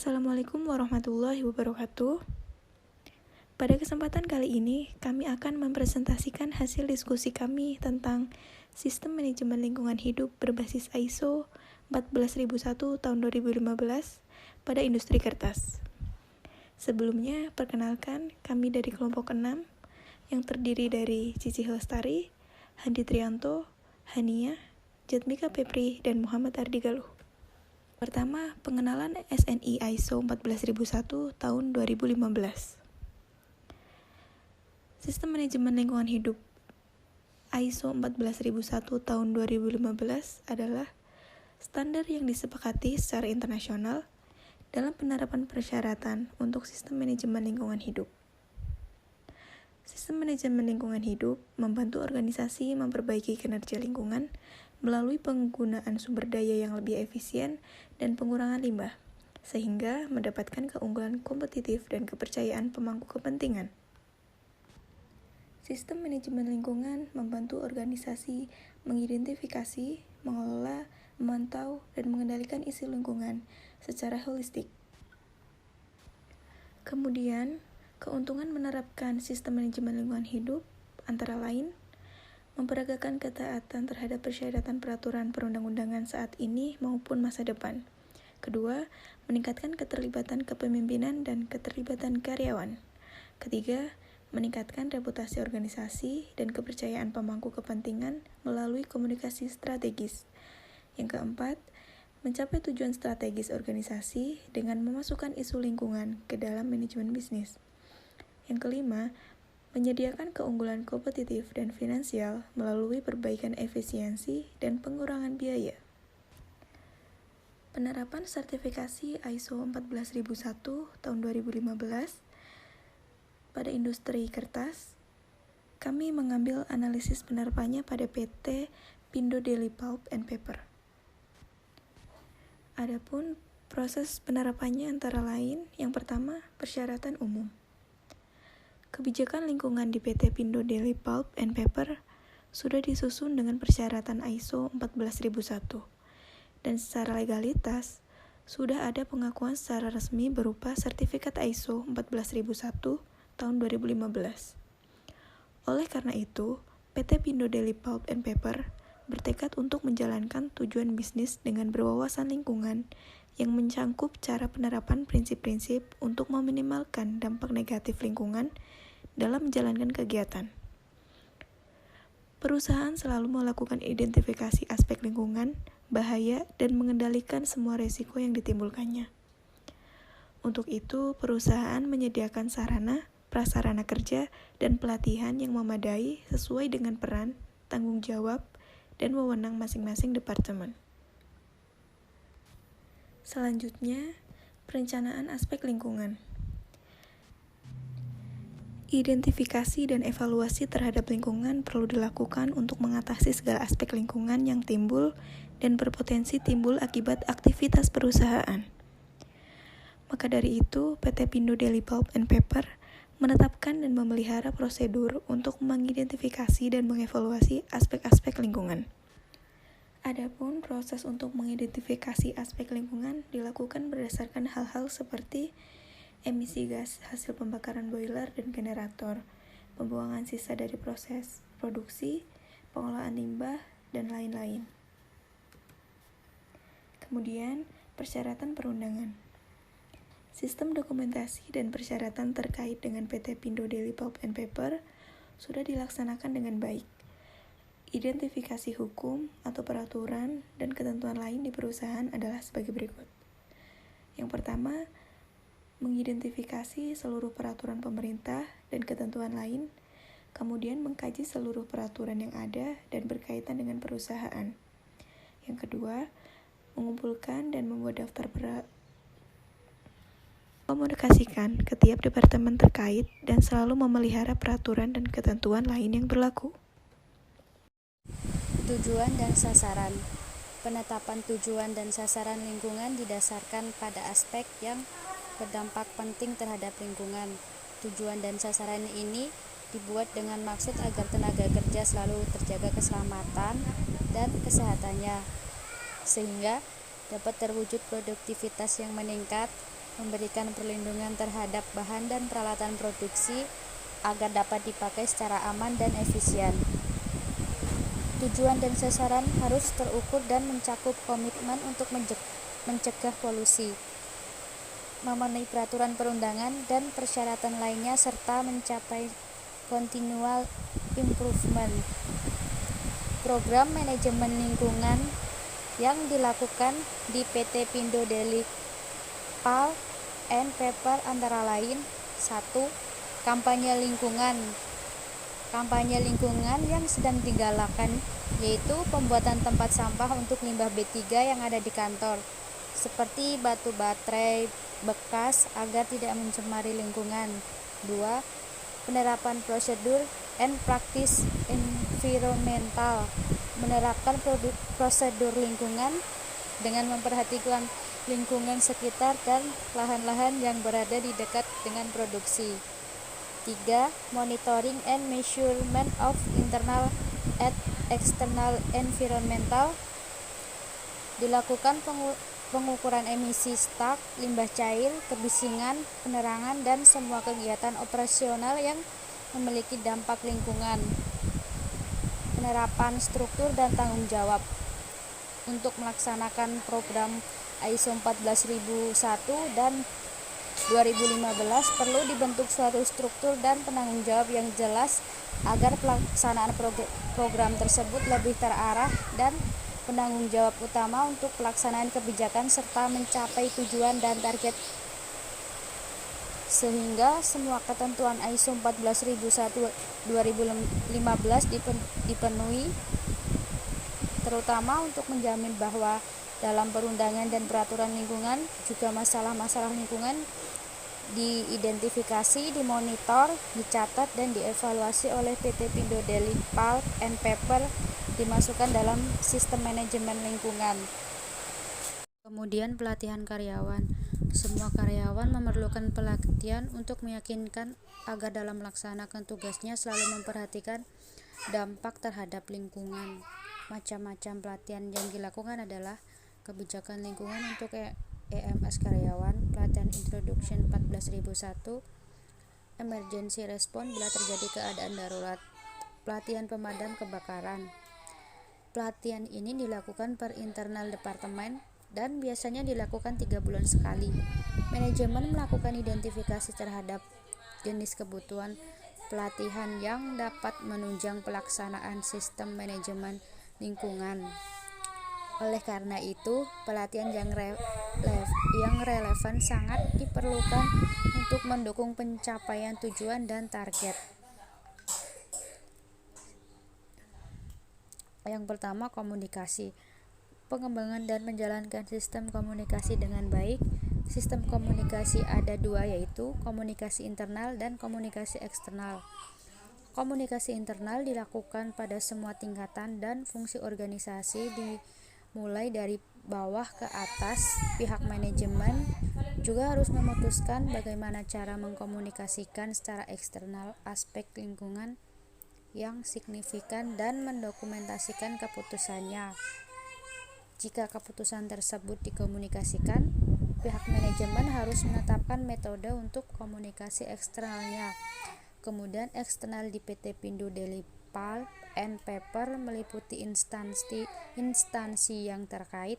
Assalamualaikum warahmatullahi wabarakatuh. Pada kesempatan kali ini, kami akan mempresentasikan hasil diskusi kami tentang Sistem Manajemen Lingkungan Hidup berbasis ISO 14001 tahun 2015 pada industri kertas. Sebelumnya, perkenalkan kami dari kelompok 6 yang terdiri dari Cici Lestari, Handi Trianto, Hania, Jatmika Pepri, dan Muhammad Ardi Galuh. Pertama, pengenalan SNI ISO 14001 tahun 2015. Sistem Manajemen Lingkungan Hidup ISO 14001 tahun 2015 adalah standar yang disepakati secara internasional dalam penerapan persyaratan untuk sistem manajemen lingkungan hidup. Sistem manajemen lingkungan hidup membantu organisasi memperbaiki kinerja lingkungan melalui penggunaan sumber daya yang lebih efisien dan pengurangan limbah, sehingga mendapatkan keunggulan kompetitif dan kepercayaan pemangku kepentingan. Sistem manajemen lingkungan membantu organisasi mengidentifikasi, mengelola, memantau, dan mengendalikan isu lingkungan secara holistik. Kemudian, keuntungan menerapkan sistem manajemen lingkungan hidup antara lain memperagakan ketaatan terhadap persyaratan peraturan perundang-undangan saat ini maupun masa depan. Kedua, meningkatkan keterlibatan kepemimpinan dan keterlibatan karyawan. Ketiga, meningkatkan reputasi organisasi dan kepercayaan pemangku kepentingan melalui komunikasi strategis. Yang keempat, mencapai tujuan strategis organisasi dengan memasukkan isu lingkungan ke dalam manajemen bisnis. Yang kelima, menyediakan keunggulan kompetitif dan finansial melalui perbaikan efisiensi dan pengurangan biaya. Penerapan sertifikasi ISO 14001 tahun 2015 pada industri kertas, kami mengambil analisis penerapannya pada PT Pindo Daily Pulp and Paper. Adapun proses penerapannya antara lain, yang pertama, persyaratan umum. Kebijakan lingkungan di PT Pindo Daily Pulp and Paper sudah disusun dengan persyaratan ISO 14001, dan secara legalitas sudah ada pengakuan secara resmi berupa sertifikat ISO 14001 tahun 2015. Oleh karena itu, PT Pindo Daily Pulp and Paper bertekad untuk menjalankan tujuan bisnis dengan berwawasan lingkungan yang mencangkup cara penerapan prinsip-prinsip untuk meminimalkan dampak negatif lingkungan dalam menjalankan kegiatan. Perusahaan selalu melakukan identifikasi aspek lingkungan, bahaya, dan mengendalikan semua risiko yang ditimbulkannya. Untuk itu, perusahaan menyediakan sarana, prasarana kerja, dan pelatihan yang memadai sesuai dengan peran, tanggung jawab, dan wewenang masing-masing departemen. Selanjutnya, perencanaan aspek lingkungan. Identifikasi dan evaluasi terhadap lingkungan perlu dilakukan untuk mengatasi segala aspek lingkungan yang timbul dan berpotensi timbul akibat aktivitas perusahaan. Maka dari itu, PT Pindo Daily Pulp and Paper menetapkan dan memelihara prosedur untuk mengidentifikasi dan mengevaluasi aspek-aspek lingkungan. Adapun proses untuk mengidentifikasi aspek lingkungan dilakukan berdasarkan hal-hal seperti emisi gas hasil pembakaran boiler dan generator, pembuangan sisa dari proses produksi, pengolahan limbah, dan lain-lain. Kemudian, persyaratan perundangan. Sistem dokumentasi dan persyaratan terkait dengan PT Pindo Daily Pulp and Paper sudah dilaksanakan dengan baik. Identifikasi hukum atau peraturan dan ketentuan lain di perusahaan adalah sebagai berikut. Yang pertama, mengidentifikasi seluruh peraturan pemerintah dan ketentuan lain, kemudian mengkaji seluruh peraturan yang ada dan berkaitan dengan perusahaan. Yang kedua, mengumpulkan dan membuat daftar komunikasikan ke tiap departemen terkait dan selalu memelihara peraturan dan ketentuan lain yang berlaku. Tujuan dan sasaran. Penetapan tujuan dan sasaran lingkungan didasarkan pada aspek yang berdampak penting terhadap lingkungan. Tujuan dan sasaran ini dibuat dengan maksud agar tenaga kerja selalu terjaga keselamatan dan kesehatannya, sehingga dapat terwujud produktivitas yang meningkat memberikan perlindungan terhadap bahan dan peralatan produksi agar dapat dipakai secara aman dan efisien. Tujuan dan sasaran harus terukur dan mencakup komitmen untuk mencegah polusi, memenuhi peraturan perundangan dan persyaratan lainnya, serta mencapai continual improvement. Program manajemen lingkungan yang dilakukan di PT Pindo Deli Pulp and Paper antara lain: 1. Kampanye lingkungan. Kampanye lingkungan yang sedang digalakkan yaitu pembuatan tempat sampah untuk limbah B3 yang ada di kantor, seperti batu baterai bekas agar tidak mencemari lingkungan. 2. Penerapan prosedur and practice environmental. Menerapkan prosedur lingkungan dengan memperhatikan lingkungan sekitar dan lahan-lahan yang berada di dekat dengan produksi. 3. Monitoring and measurement of internal and external environmental. Dilakukan pengukuran emisi stak, limbah cair, kebisingan, penerangan, dan semua kegiatan operasional yang memiliki dampak lingkungan. Penerapan struktur dan tanggung jawab. Untuk melaksanakan program ISO 14001 dan 2015 perlu dibentuk suatu struktur dan penanggung jawab yang jelas agar pelaksanaan program tersebut lebih terarah dan penanggung jawab utama untuk pelaksanaan kebijakan serta mencapai tujuan dan target, sehingga semua ketentuan ISO 14001 2015 dipenuhi, terutama untuk menjamin bahwa dalam perundangan dan peraturan lingkungan juga masalah-masalah lingkungan diidentifikasi, dimonitor, dicatat, dan dievaluasi oleh PT Pindo Deli Pulp and Paper, dimasukkan dalam sistem manajemen lingkungan. Kemudian pelatihan karyawan. Semua karyawan memerlukan pelatihan untuk meyakinkan agar dalam melaksanakan tugasnya selalu memperhatikan dampak terhadap lingkungan. Macam-macam pelatihan yang dilakukan adalah kebijakan lingkungan untuk EMS karyawan, pelatihan Introduction 14001, emergency response bila terjadi keadaan darurat, pelatihan pemadam kebakaran. Pelatihan ini dilakukan per internal departemen dan biasanya dilakukan 3 bulan sekali. Manajemen melakukan identifikasi terhadap jenis kebutuhan pelatihan yang dapat menunjang pelaksanaan sistem manajemen lingkungan. Oleh karena itu, pelatihan yang relevan sangat diperlukan untuk mendukung pencapaian tujuan dan target. Yang pertama, komunikasi. Pengembangan dan menjalankan sistem komunikasi dengan baik. Sistem komunikasi ada dua, yaitu komunikasi internal dan komunikasi eksternal. Komunikasi internal dilakukan pada semua tingkatan dan fungsi organisasi, dimulai dari bawah ke atas. Pihak manajemen juga harus memutuskan bagaimana cara mengkomunikasikan secara eksternal aspek lingkungan yang signifikan dan mendokumentasikan keputusannya. Jika keputusan tersebut dikomunikasikan, pihak manajemen harus menetapkan metode untuk komunikasi eksternalnya. Kemudian eksternal di PT Pindo Deli Pulp and Paper meliputi instansi yang terkait,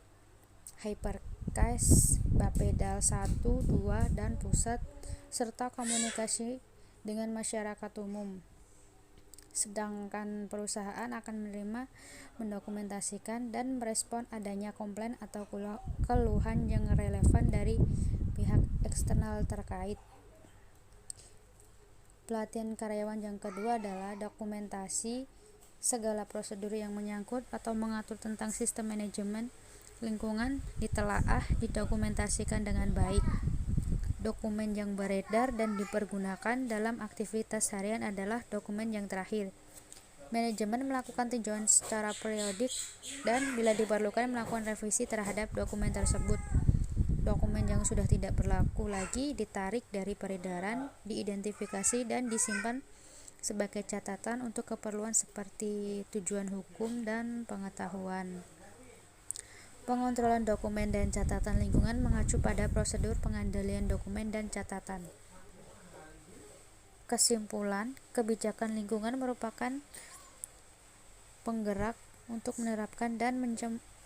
Hypercase, Bapedal 1, 2, dan pusat, serta komunikasi dengan masyarakat umum. Sedangkan perusahaan akan menerima, mendokumentasikan, dan merespon adanya komplain atau keluhan yang relevan dari pihak eksternal terkait. Pelatihan karyawan yang kedua adalah dokumentasi. Segala prosedur yang menyangkut atau mengatur tentang sistem manajemen lingkungan ditelaah, didokumentasikan dengan baik. Dokumen yang beredar dan dipergunakan dalam aktivitas harian adalah dokumen yang terakhir. Manajemen melakukan tinjauan secara periodik dan bila diperlukan melakukan revisi terhadap dokumen tersebut. Dokumen yang sudah tidak berlaku lagi ditarik dari peredaran, diidentifikasi, dan disimpan sebagai catatan untuk keperluan seperti tujuan hukum dan pengetahuan. Pengontrolan dokumen dan catatan lingkungan mengacu pada prosedur pengendalian dokumen dan catatan. Kesimpulan, kebijakan lingkungan merupakan penggerak untuk menerapkan dan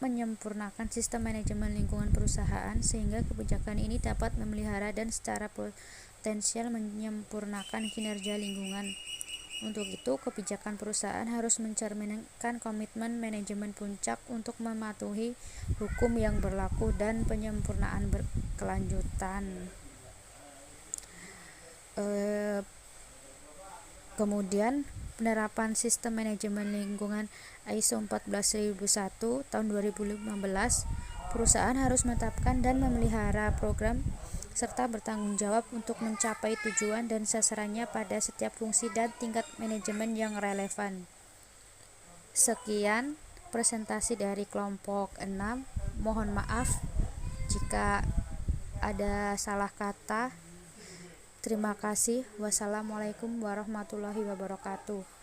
menyempurnakan sistem manajemen lingkungan perusahaan sehingga kebijakan ini dapat memelihara dan secara potensial menyempurnakan kinerja lingkungan. Untuk itu, kebijakan perusahaan harus mencerminkan komitmen manajemen puncak untuk mematuhi hukum yang berlaku dan penyempurnaan berkelanjutan. Kemudian, penerapan sistem manajemen lingkungan ISO 14001 tahun 2015, perusahaan harus menetapkan dan memelihara program serta bertanggung jawab untuk mencapai tujuan dan sasarannya pada setiap fungsi dan tingkat manajemen yang relevan. Sekian presentasi dari kelompok 6. Mohon maaf jika ada salah kata. Terima kasih. Wassalamualaikum warahmatullahi wabarakatuh.